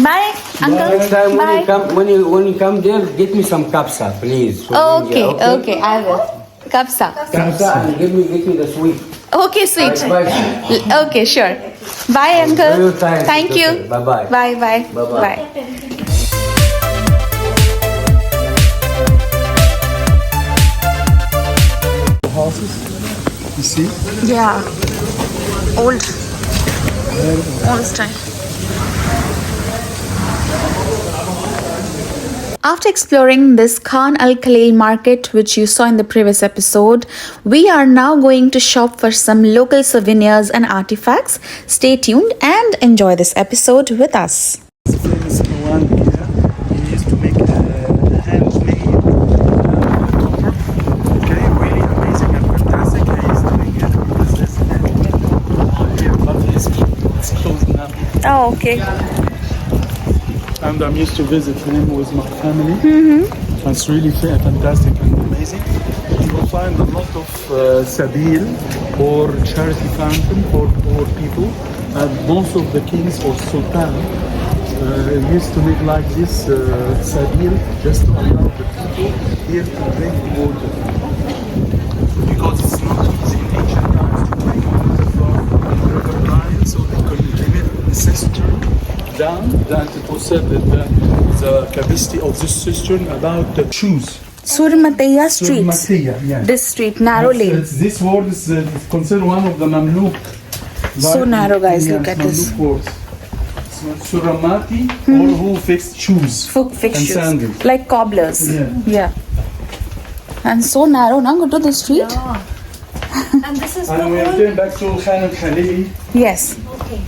Bye, uncle. Next time Bye. when you come there, get me some kapsa, please. from Okay, India, okay, I will. Kapsa. Kapsa and get me the sweet. Okay, sweet. Bye. Okay, sure. Bye, uncle. Enjoy your time. Thank you. Bye-bye. Bye, bye. Bye-bye. Bye. Houses, you see? Yeah. Old style. After exploring this Khan Al Khalil market, which you saw in the previous episode, we are now going to shop for some local souvenirs and artifacts. Stay tuned and enjoy this episode with us. It's famous one here. He used to make handmade copper. Okay, really amazing and fantastic. He's doing it. This is here, but it's closed now. Oh, okay. And I'm used to visit him with my family. It's really fantastic and amazing. You will find a lot of sabil or charity fountain for poor people. And most of the kings or sultan used to make like this sabil just to allow the people here to drink water. Because it's not easy in ancient times to drink water from river Nile, so they made a cistern down, that it was said that the capacity of this cistern about the shoes. Surmataya Street. Surmatiyya, yeah. This street, narrow lane. This word is considered one of the Mamluk. So narrow, guys, look at this. Mamluk words. Suramati, or who fixed shoes and Fixtures. sandals. Like cobblers. Yeah. And so narrow, now go to the street. And this is And we return back to Khan al-Khalili. Yes. okay.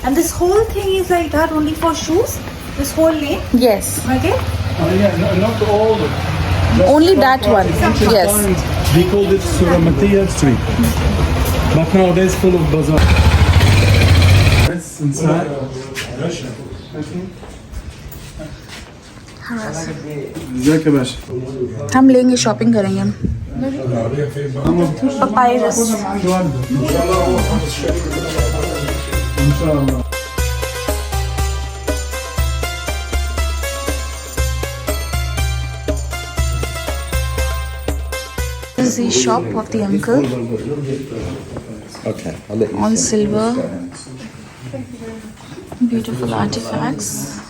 And this whole thing is like that only for shoes? This whole lane? Yes. Okay? Not all. Just Only some that parts. one. Ancient Yes. times, they called it Suramatiya Street. But nowadays full of bazaar. Yes, inside. ازيك يا باشا؟ हम लेंगे shopping करेंगे papyrus ان شاء الله. This is the shop of the uncle. Okay, I'll let you. All silver, beautiful artifacts.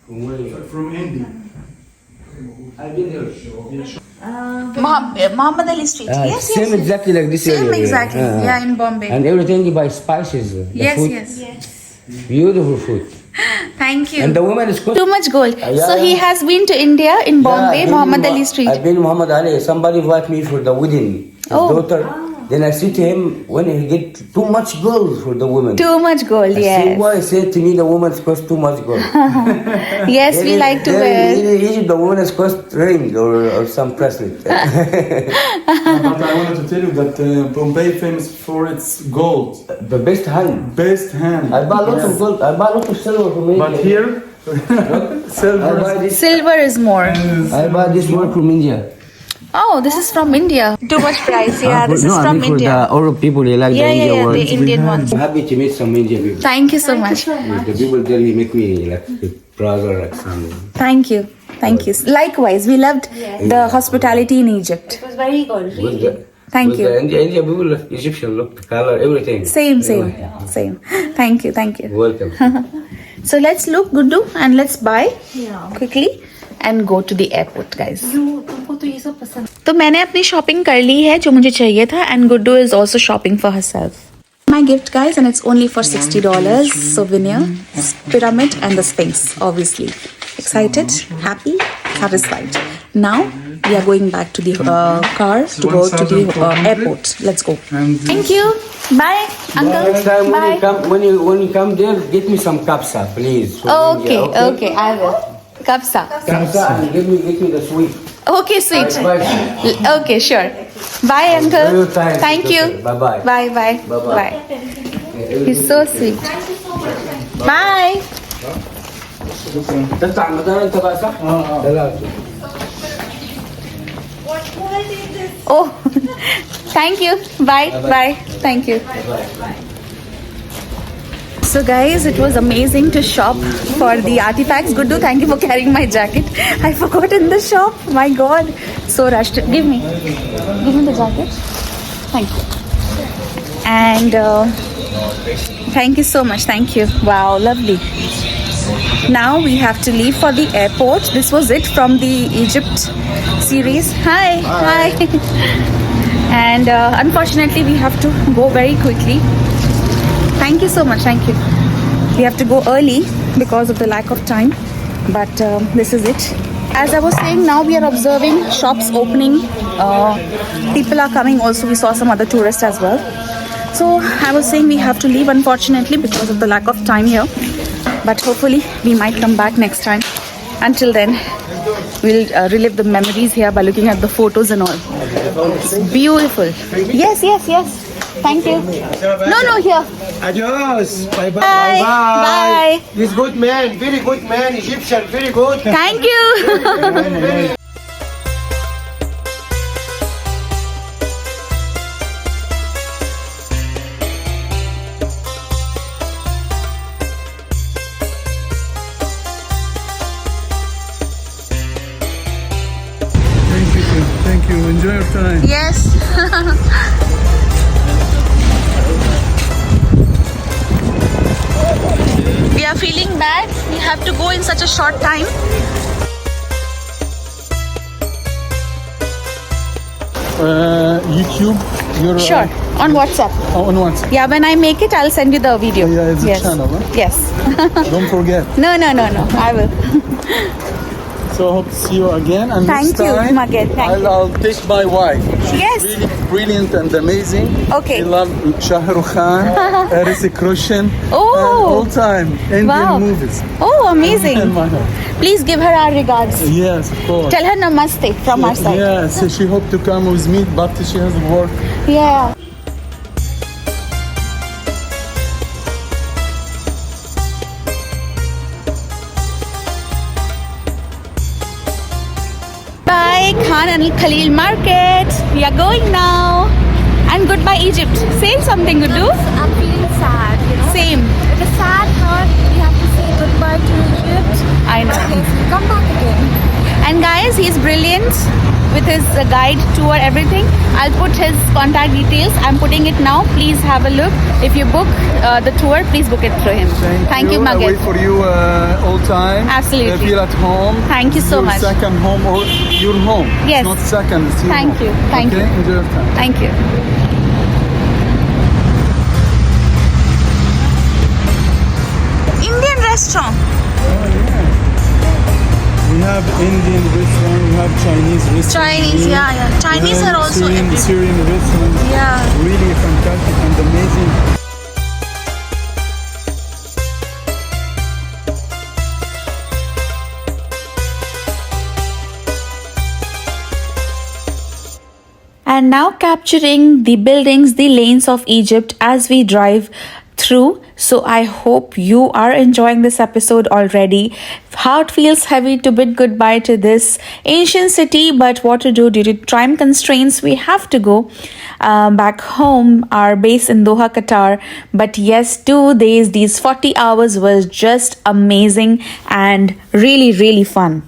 From India. Muhammad Ali Street. Yes, Same yes. exactly like this Same area. exactly. Yeah, in Bombay. And everything by spices. The Yes, food, yes. Beautiful food. Thank you. And the woman is cook. Too much gold. Yeah, So he yeah. has been to India in Bombay, I've been Muhammad in Ali Street. I've been Muhammad Ali. Somebody invited me for the wedding. His Oh. daughter. Then I said to him, when he get too much gold for the woman. Too much gold, I said, yes. why? He said to me, the woman's cost too much gold. Yes, we like to There wear. In Egypt, the woman's cost ring or some bracelet. But I wanted to tell you that Bombay famous for its gold. The best hand. Best hand. I buy lots of gold. I buy lots of silver from India. But here, I silver buy this. Silver is more. I buy this one from India. Oh, this is from India. Too much price. Yeah, this is I from mean for India. the Arab people, they like Yeah, the India yeah, yeah, ones. the Indian ones. I'm happy to meet some Indian people. Thank you so much. The people there, he make me like a brother, like some. Thank you. Thank you. Likewise, we loved the hospitality in Egypt. It was very good, With really. the, Thank with you. The India people, like Egyptian look, the color, everything. Same. Thank you. Welcome. So let's look, Guddu, and let's buy quickly and go to the airport, guys. तुमको तो ये सब पसंद तो मैंने अपनी shopping कर ली है जो मुझे चाहिए था and Guddu is also shopping for herself. My gift, guys, and it's only for $60. Souvenir, pyramid, and the Sphinx, obviously. Excited, happy, satisfied. Now we are going back to the car to go to the airport. Let's go. Thank you. Bye, uncle. Next time Bye. when you come there, get me some kapsa, please. from Okay, India, okay, I will. Kapsa. Kapsa and get me the sweet. Okay, sweet. Bye. Okay, sure. Bye, uncle. Enjoy your time. Thank you. Bye-bye. Bye. Bye-bye. He's so sweet. Bye. تطلع المدار انت بقى صح؟ ثلاثة. Oh, thank you. Bye. Thank you. So guys, it was amazing to shop for the artifacts. Guddu, thank you for carrying my jacket. I forgot in the shop. My God, so rushed. Give me the jacket. Thank you. And thank you so much. Thank you. Wow, lovely. Now we have to leave for the airport. This was it from the Egypt series. Hi. And unfortunately, we have to go very quickly. Thank you so much. Thank you. We have to go early because of the lack of time. But this is it. As I was saying, now we are observing shops opening. People are coming also. We saw some other tourists as well. So I was saying we have to leave, unfortunately, because of the lack of time here. But hopefully we might come back next time. Until then, we'll relive the memories here by looking at the photos and all. It's beautiful. Yes. Thank you. No, here. Adios. Bye bye. Bye. Bye. He's good man, very good man, Egyptian, very good. Thank you. Thank you. Enjoy your time. Yes. We are feeling bad. We have to go in such a short time. YouTube. Your Sure. On WhatsApp. on WhatsApp. Yeah, when I make it, I'll send you the video. Yeah, it's a yes. channel, huh? Yes. Don't forget. No. I will. So I hope to see you again. And Thank this you, time, Maged. Thank you. I'll take my wife. She's Yes. really brilliant and amazing. Okay. She loves Shah Rukh Khan, Hrithik Roshan, Oh. and all time Indian Wow. movies. Oh, amazing. And my heart. Please give her our regards. Yes, of course. Tell her namaste from our side. Yes, she hoped to come with me, but she has work. Yeah. Bye, Khan and Khalil Market. We are going now. And goodbye, Egypt. Say something, Guddu. I'm feeling sad, you know. Same. With a sad heart, we have to say goodbye to Egypt. I know. Okay, so we come back again. And guys, he's brilliant with his guide, tour, everything. I'll put his contact details. I'm putting it now. Please have a look. If you book the tour, please book it through him. Thank you, I wait Maged. for you all time. Absolutely. Feel at home. Thank you so Your much. second home or your home. Yes. It's not second. It's your Thank home. you. Thank okay? you. Enjoy your time. Thank you. Indian restaurant. We have Indian restaurant, we have Chinese restaurant. Chinese, yeah. Chinese are also everywhere. Syrian restaurants. Yeah. Really fantastic and amazing. And now capturing the buildings, the lanes of Egypt as we drive through. So I hope you are enjoying this episode already. Heart feels heavy to bid goodbye to this ancient city, but what to do, due to time constraints, we have to go back home, our base in Doha, Qatar. But yes, 2 days, these 40 hours was just amazing and really fun.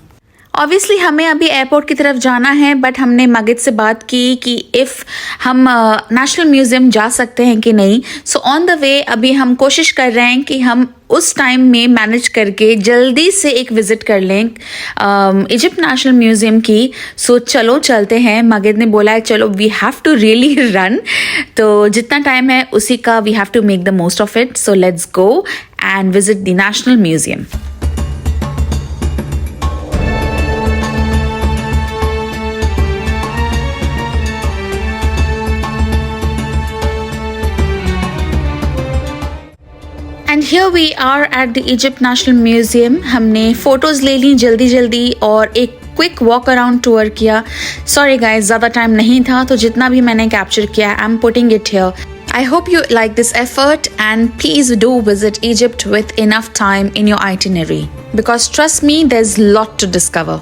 Obviously हमें अभी airport की तरफ जाना है, but हमने मगिद से बात की कि इफ़ हम नेशनल म्यूज़ियम जा सकते हैं कि नहीं. सो ऑन द वे अभी हम कोशिश कर रहे हैं कि हम उस टाइम में मैनेज करके जल्दी से एक विज़िट कर लें इजिप्ट नेशनल म्यूज़ियम की. सो चलो चलते हैं. मगिद ने बोला है चलो we have to really run, तो जितना टाइम है उसी का we have to make the most of it. So let's go and visit the national museum. And here we are at the Egypt national museum. हमने photos ले ली जल्दी और एक क्विक वॉक अराउंड टूर किया. सॉरी गाइज, ज़्यादा time नहीं था, तो जितना भी मैंने कैप्चर किया I am putting it here. I hope you like this effort, and please do visit Egypt with enough time in your itinerary, because trust me, there's a lot to discover.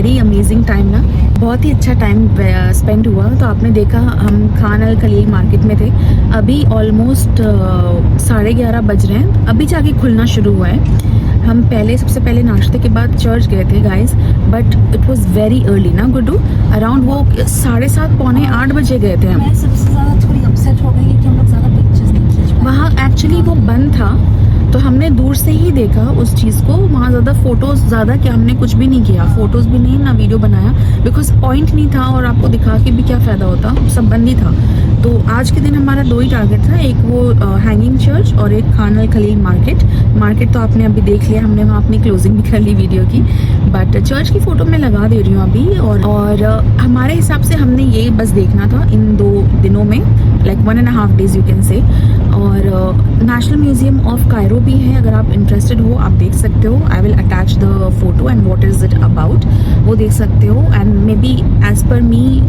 Very amazing time ना, बहुत ही अच्छा time spend हुआ। तो आपने देखा हम खान अल Khalil market में थे, अभी ऑलमोस्ट 11:30 बज रहे हैं, अभी जाके खुलना शुरू हुआ है। हम सबसे पहले नाश्ते के बाद चर्च गए थे guys, but it was very early ना गुड्डू, अराउंड वो 7:30 पौने 8 बजे गए थे हम। मैं सबसे ज़्यादा थोड़ी अपसेट हो गई कि हम लोग ज़्यादा पिक्चर्स नहीं खींच पाए। वहाँ एक्चुअली वो बंद था, तो हमने दूर से ही देखा उस चीज़ को। वहाँ ज़्यादा फ़ोटोज़ ज़्यादा क्या, हमने कुछ भी नहीं किया, फ़ोटोज़ भी नहीं ना वीडियो बनाया, बिकॉज पॉइंट नहीं था और आपको दिखा के भी क्या फ़ायदा होता, सब बंद ही था। तो आज के दिन हमारा 2 ही टारगेट था, एक वो हैंगिंग चर्च और एक खान अल खलील मार्केट तो आपने अभी देख लिया, हमने वहाँ अपनी क्लोजिंग भी कर ली वीडियो की, बट चर्च की फ़ोटो मैं लगा दे रही हूँ अभी। और हमारे हिसाब से हमने ये बस देखना था इन 2 दिनों में, like 1.5 days you can say. और नेशनल म्यूजियम ऑफ कायरो भी है, अगर आप इंटरेस्टेड हो आप देख सकते हो। I will attach the photo and what is it about, वो देख सकते हो। And may be as per me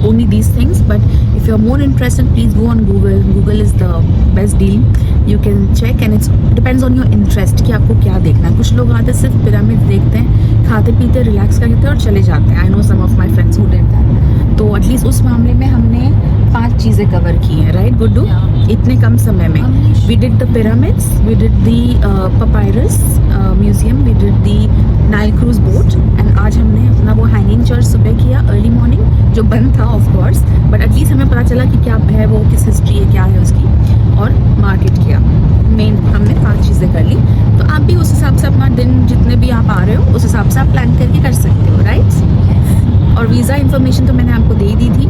only these things, but if you're more interested please go on Google is the best deal, you can check and it depends on your interest कि आपको क्या देखना है। कुछ लोग आते सिर्फ pyramid देखते हैं, खाते पीते रिलैक्स करते हैं और चले जाते हैं। I know some of my friends who did that। तो एटलीस्ट उस मामले में हमने 5 चीज़ें कवर की हैं, राइट गुड्डू, इतने कम समय में। We did the pyramids, we did the papyrus museum, we did the Nile cruise boat, and आज हमने अपना वो हैंगिंग चर्च सुबह किया अर्ली मॉर्निंग, जो बंद था ऑफ कोर्स, बट एटलीस्ट हमें पता चला कि क्या है वो, किस हिस्ट्री है, क्या है उसकी, और मार्केट किया। मेन हमने 5 चीज़ें कर ली। तो आप भी उस हिसाब से अपना दिन, जितने भी आप आ रहे हो उस हिसाब से आप प्लान करके कर सकते हो, राइट। और वीज़ा इन्फॉर्मेशन तो मैंने आपको दे ही दी थी,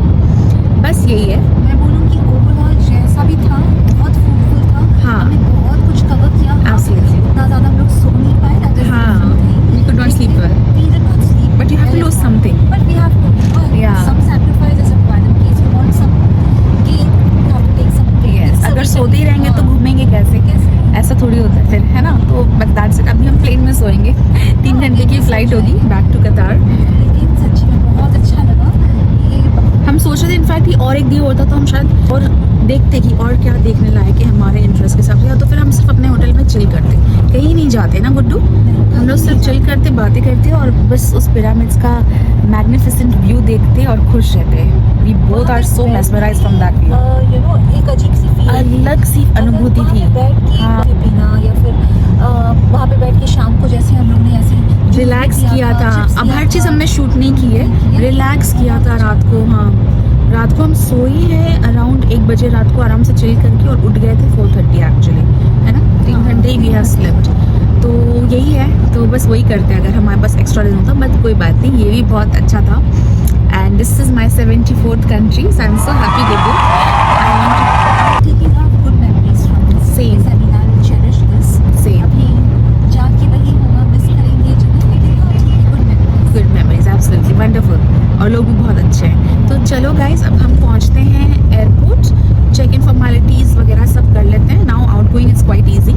बस यही है। मैं बोलूँगी ओवरऑल जैसा भी था बहुत फ्रूटफुल था। हाँ। हमने बहुत कुछ कवर किया। Absolutely. उतना ज़्यादा हम लोग सो नहीं पाए ना, जैसे हाँ, we could not sleep well. We did not sleep. But you have to lose something. But we have to. Yeah. Some sacrifice is required in case we want some gain. We have to take some gain. Yes, So अगर we सोते ही can- रहेंगे तो घूमेंगे कैसे? ऐसा थोड़ी होता है फिर, है ना। तो बस दैट्स इट। अभी हम प्लेन में सोएंगे, 3 घंटे की फ्लाइट होगी बैक टू कतार। लेकिन सच्ची में बहुत अच्छा लगा ये। हम सोच रहे थे इनफैक्ट कि और एक दिन होता तो हम शायद और देखते कि और क्या देखने लायक है हमारे इंटरेस्ट के हिसाब से, या तो फिर हम सिर्फ अपने होटल में चिल करते, कहीं नहीं जाते ना गुड्डू, हम लोग सिर्फ चिल करते, बातें करते और बस उस पिरामिड्स का मैग्निफिसेंट व्यू देखते और खुश रहते। We both are so mesmerised from that view. You know एक अजीब सी फीलिंग, अलग सी अनुभूति थी। बैठ के हाँ। कॉफी पीना या फिर वहाँ पे बैठ के शाम को जैसे हम लोग ने ऐसे रिलैक्स किया था। अब हर चीज़ हमने शूट नहीं की है, रिलैक्स किया था रात को। हाँ, रात को हम सोई है अराउंड 1 बजे रात को आराम से चिल करके, और उठ गए थे 4:30 एक्चुअली, है ना। 3 घंटे वी हैव स्लेप्ट। तो यही है, तो बस वही करते हैं अगर हमारे पास एक्स्ट्रा दिन होता, बट कोई बात नहीं, ये भी बहुत अच्छा था। And this is my 74th country, so I'm so happy with it. taking out good memories from this Same. place. I mean, I will cherish this. Same. अभी जाके वही होगा, मिस करेंगे जगह, लेकिन हाँ ठीक है, good memories. Good memories, absolutely wonderful, और लोग भी बहुत अच्छे हैं। तो चलो गाइज, अब हम पहुंचते हैं एयरपोर्ट, चेक इन फॉर्मेलिटीज़ वगैरह सब कर लेते हैं। Now out going is quite easy,